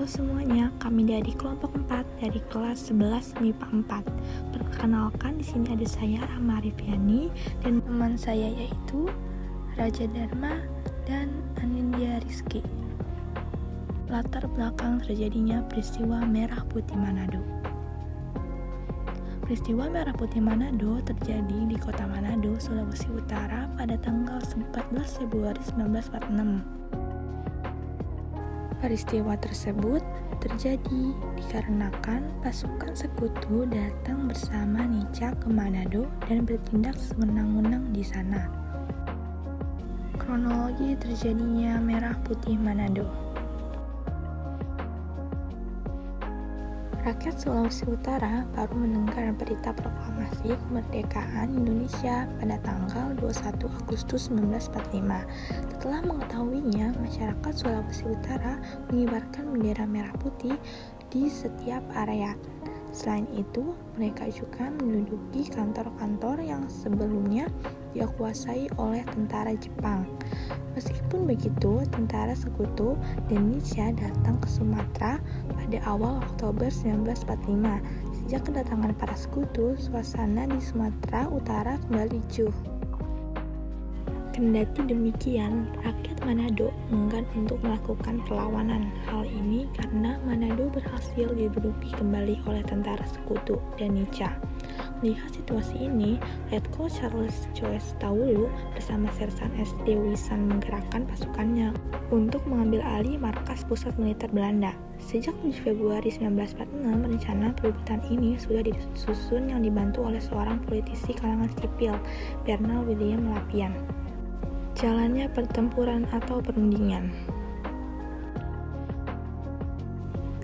Halo semuanya, kami dari kelompok 4 dari kelas 11 MIPA 4. Perkenalkan, di sini ada saya Rahma Arifiani dan teman saya yaitu Raja Dharma dan Anindya Rizky. Latar belakang terjadinya peristiwa Merah Putih Manado. Peristiwa Merah Putih Manado terjadi di kota Manado, Sulawesi Utara pada tanggal 14 Februari 1946. Peristiwa tersebut terjadi dikarenakan pasukan sekutu datang bersama Nica ke Manado dan bertindak sewenang-wenang di sana. Kronologi terjadinya Merah Putih Manado. Rakyat Sulawesi Utara baru mendengar berita proklamasi kemerdekaan Indonesia pada tanggal 21 Agustus 1945. Setelah mengetahuinya, masyarakat Sulawesi Utara mengibarkan bendera merah putih di setiap area. Selain itu, mereka juga menduduki kantor-kantor yang sebelumnya dikuasai oleh tentara Jepang. Meskipun begitu, tentara sekutu dan Nica datang ke Sumatera pada awal Oktober 1945. Sejak kedatangan para sekutu, suasana di Sumatera Utara kembali ricuh. Kendati demikian, rakyat Manado enggan untuk melakukan perlawanan. Hal ini karena Manado berhasil diduduki kembali oleh tentara sekutu dan Nica. Melihat situasi ini, Letko Charles Choes Taulu bersama Sersan SD Wisan menggerakkan pasukannya untuk mengambil alih markas pusat militer Belanda. Sejak 7 Februari 1946, rencana perebutan ini sudah disusun yang dibantu oleh seorang politisi kalangan sipil, Bernard William Lapian. Jalannya pertempuran atau perundingan.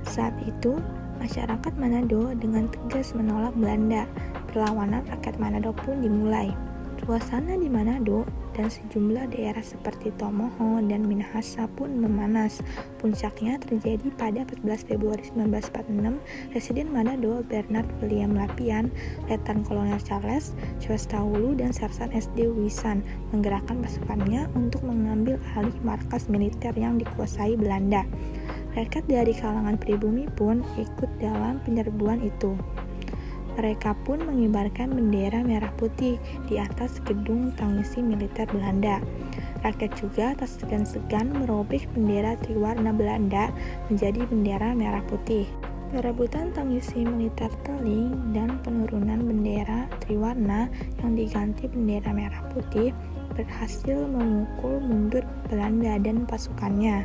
Saat itu, masyarakat Manado dengan tegas menolak Belanda. Perlawanan rakyat Manado pun dimulai. Suasana di Manado dan sejumlah daerah seperti Tomoho dan Minahasa pun memanas. Puncaknya terjadi pada 14 Februari 1946. Presiden Manado Bernard William Lapian, Letnan Kolonel Charles Choes Taulu dan Sersan SD Wisan menggerakkan pasukannya untuk mengambil alih markas militer yang dikuasai Belanda. Rakyat dari kalangan pribumi pun ikut dalam penyerbuan itu. Mereka pun mengibarkan bendera merah putih di atas gedung tangisi militer Belanda. Rakyat juga tak segan-segan merobek bendera triwarna Belanda menjadi bendera merah putih. Perebutan tangisi militer Teling dan penurunan bendera triwarna yang diganti bendera merah putih berhasil memukul mundur Belanda dan pasukannya.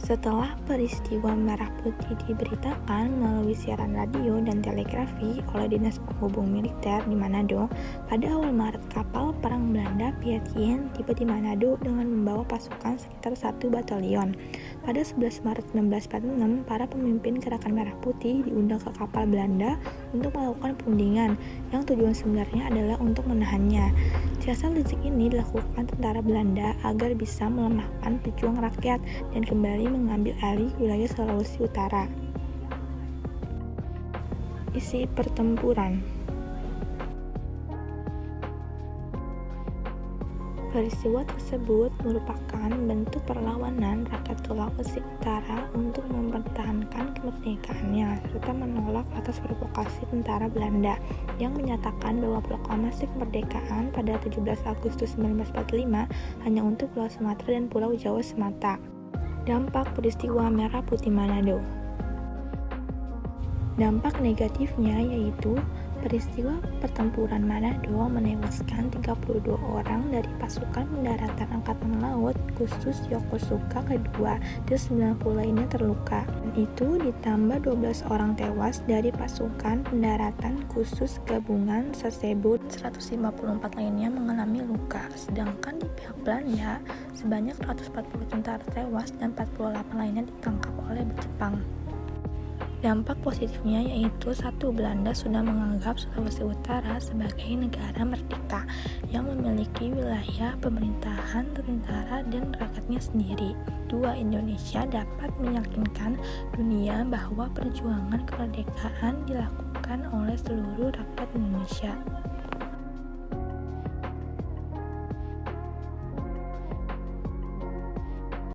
Setelah peristiwa Merah Putih diberitakan melalui siaran radio dan telegrafi oleh Dinas Penghubung Militer di Manado, pada awal Maret kapal perang Belanda Pietien tiba di Manado dengan membawa pasukan sekitar 1 batalion. Pada 11 Maret 1946, para pemimpin Gerakan Merah Putih diundang ke kapal Belanda untuk melakukan perundingan, yang tujuan sebenarnya adalah untuk menahannya. Siasat licik ini dilakukan tentara Belanda agar bisa melemahkan pejuang rakyat dan kembali mengambil alih wilayah Sulawesi Utara. Isi pertempuran. Peristiwa tersebut merupakan bentuk perlawanan rakyat Sulawesi Utara untuk mempertahankan kemerdekaannya serta menolak atas provokasi tentara Belanda yang menyatakan bahwa proklamasi kemerdekaan pada 17 Agustus 1945 hanya untuk Pulau Sumatera dan Pulau Jawa semata. Dampak peristiwa Merah Putih Manado. Dampak negatifnya yaitu peristiwa pertempuran Manado menewaskan 32 orang dari pasukan pendaratan Angkatan Laut khusus Yokosuka kedua dan 90 lainnya terluka. Dan itu ditambah 12 orang tewas dari pasukan pendaratan khusus gabungan Sasebo, 154 lainnya mengalami luka. Sedangkan di pihak Belanda sebanyak 140 tentara tewas dan 48 lainnya ditangkap oleh Jepang. Dampak positifnya yaitu 1. Belanda sudah menganggap Sulawesi Utara sebagai negara merdeka yang memiliki wilayah pemerintahan, tentara, dan rakyatnya sendiri. 2. Indonesia dapat meyakinkan dunia bahwa perjuangan kemerdekaan dilakukan oleh seluruh rakyat Indonesia.